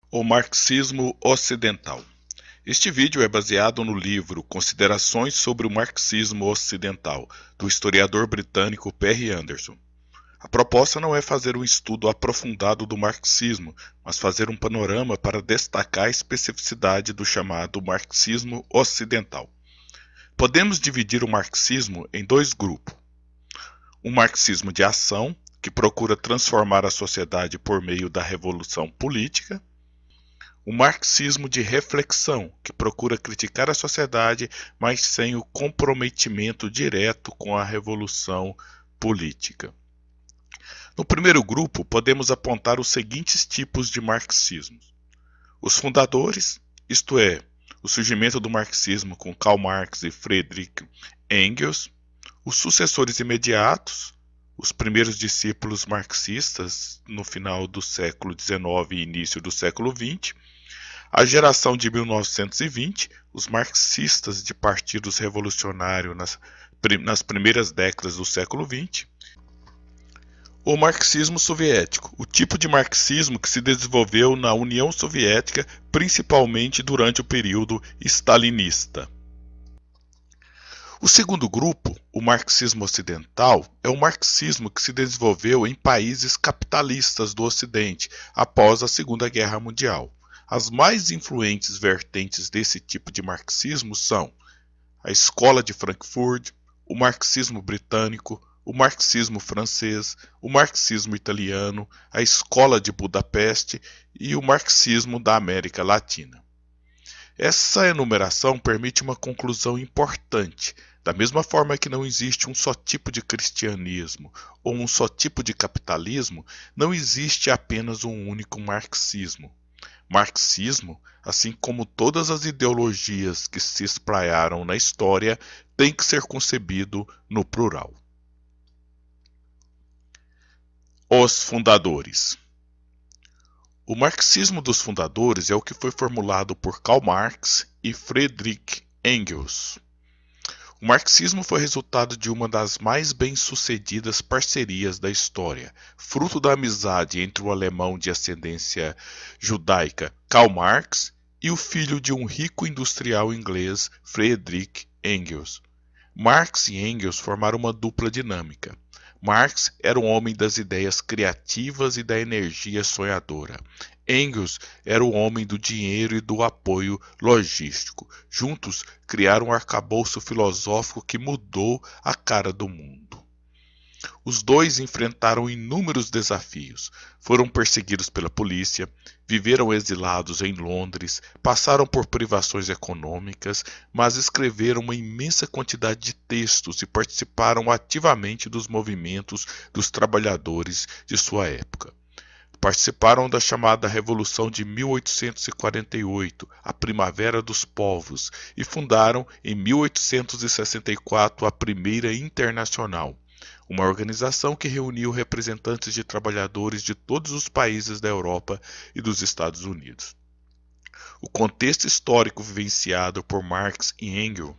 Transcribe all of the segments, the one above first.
O marxismo ocidental. Este vídeo é baseado no livro Considerações sobre o Marxismo Ocidental, do historiador britânico Perry Anderson. A proposta não é fazer um estudo aprofundado do marxismo, mas fazer um panorama para destacar a especificidade do chamado marxismo ocidental. Podemos dividir o marxismo em dois grupos. Um marxismo de ação, que procura transformar a sociedade por meio da revolução política, o marxismo de reflexão, que procura criticar a sociedade, mas sem o comprometimento direto com a revolução política. No primeiro grupo, podemos apontar os seguintes tipos de marxismo. Os fundadores, isto é, o surgimento do marxismo com Karl Marx e Friedrich Engels. Os sucessores imediatos, os primeiros discípulos marxistas no final do século XIX e início do século XX. A geração de 1920, os marxistas de partidos revolucionários nas primeiras décadas do século XX. O marxismo soviético, o tipo de marxismo que se desenvolveu na União Soviética, principalmente durante o período stalinista. O segundo grupo, o marxismo ocidental, é o marxismo que se desenvolveu em países capitalistas do Ocidente após a Segunda Guerra Mundial. As mais influentes vertentes desse tipo de marxismo são a Escola de Frankfurt, o marxismo britânico, o marxismo francês, o marxismo italiano, a Escola de Budapeste e o marxismo da América Latina. Essa enumeração permite uma conclusão importante. Da mesma forma que não existe um só tipo de cristianismo ou um só tipo de capitalismo, não existe apenas um único marxismo. Marxismo, assim como todas as ideologias que se espraiaram na história, tem que ser concebido no plural. Os fundadores. O marxismo dos fundadores é o que foi formulado por Karl Marx e Friedrich Engels. O marxismo foi resultado de uma das mais bem-sucedidas parcerias da história, fruto da amizade entre o alemão de ascendência judaica Karl Marx e o filho de um rico industrial inglês, Friedrich Engels. Marx e Engels formaram uma dupla dinâmica. Marx era um homem das ideias criativas e da energia sonhadora. Engels era o homem do dinheiro e do apoio logístico. Juntos, criaram um arcabouço filosófico que mudou a cara do mundo. Os dois enfrentaram inúmeros desafios. Foram perseguidos pela polícia, viveram exilados em Londres, passaram por privações econômicas, mas escreveram uma imensa quantidade de textos e participaram ativamente dos movimentos dos trabalhadores de sua época. Participaram da chamada Revolução de 1848, a Primavera dos Povos, e fundaram em 1864 a Primeira Internacional, uma organização que reuniu representantes de trabalhadores de todos os países da Europa e dos Estados Unidos. O contexto histórico vivenciado por Marx e Engels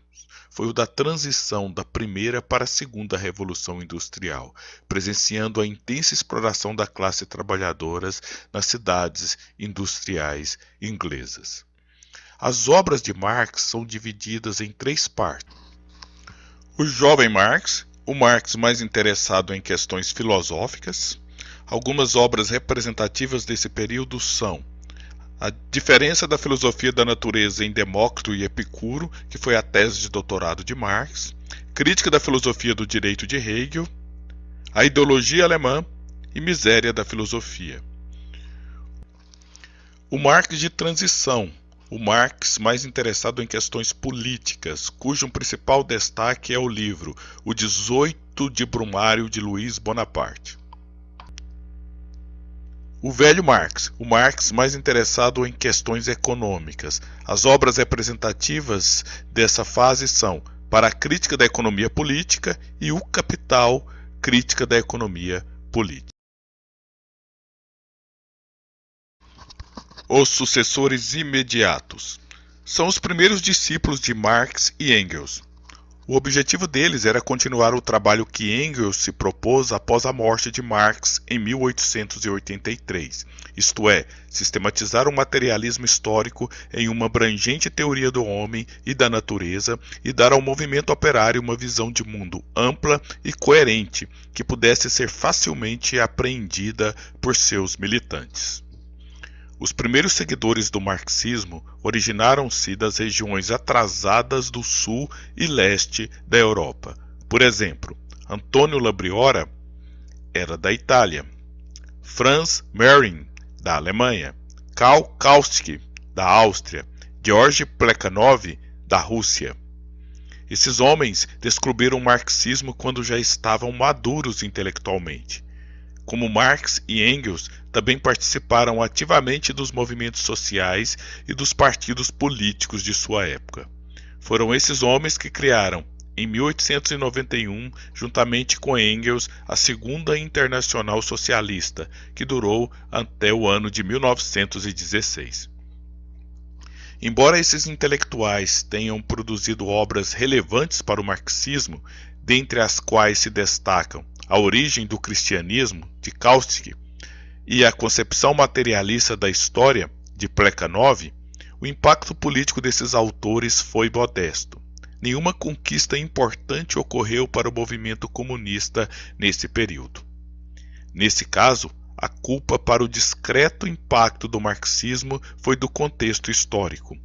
foi o da transição da primeira para a segunda Revolução Industrial, presenciando a intensa exploração da classe trabalhadora nas cidades industriais inglesas. As obras de Marx são divididas em três partes. O jovem Marx, o Marx mais interessado em questões filosóficas. Algumas obras representativas desse período são a diferença da filosofia da natureza em Demócrito e Epicuro, que foi a tese de doutorado de Marx, crítica da filosofia do direito de Hegel, a ideologia alemã e miséria da filosofia. O Marx de transição, o Marx mais interessado em questões políticas, cujo principal destaque é o livro O 18 de Brumário de Luiz Bonaparte. O velho Marx, o Marx mais interessado em questões econômicas. As obras representativas dessa fase são Para a Crítica da Economia Política e O Capital, Crítica da Economia Política. Os sucessores imediatos são os primeiros discípulos de Marx e Engels. O objetivo deles era continuar o trabalho que Engels se propôs após a morte de Marx em 1883, isto é, sistematizar o materialismo histórico em uma abrangente teoria do homem e da natureza e dar ao movimento operário uma visão de mundo ampla e coerente que pudesse ser facilmente apreendida por seus militantes. Os primeiros seguidores do marxismo originaram-se das regiões atrasadas do sul e leste da Europa. Por exemplo, Antônio Labriora era da Itália, Franz Mehring, da Alemanha, Karl Kautsky, da Áustria, Georgi Plekhanov, da Rússia. Esses homens descobriram o marxismo quando já estavam maduros intelectualmente. Como Marx e Engels, também participaram ativamente dos movimentos sociais e dos partidos políticos de sua época. Foram esses homens que criaram, em 1891, juntamente com Engels, a Segunda Internacional Socialista, que durou até o ano de 1916. Embora esses intelectuais tenham produzido obras relevantes para o marxismo, dentre as quais se destacam A Origem do Cristianismo, de Kautsky, e A Concepção Materialista da História, de Plekhanov, o impacto político desses autores foi modesto. Nenhuma conquista importante ocorreu para o movimento comunista nesse período. Nesse caso, a culpa para o discreto impacto do marxismo foi do contexto histórico.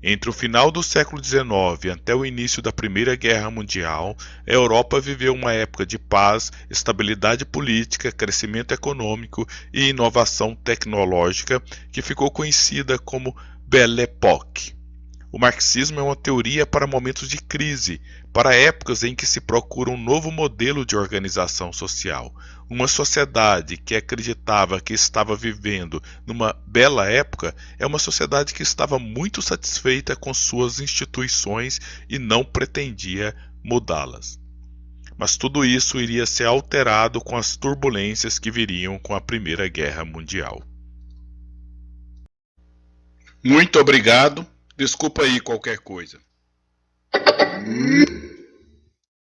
Entre o final do século XIX até o início da Primeira Guerra Mundial, a Europa viveu uma época de paz, estabilidade política, crescimento econômico e inovação tecnológica que ficou conhecida como Belle Époque. O marxismo é uma teoria para momentos de crise, para épocas em que se procura um novo modelo de organização social. Uma sociedade que acreditava que estava vivendo numa bela época é uma sociedade que estava muito satisfeita com suas instituições e não pretendia mudá-las. Mas tudo isso iria ser alterado com as turbulências que viriam com a Primeira Guerra Mundial. Muito obrigado. Desculpa aí qualquer coisa.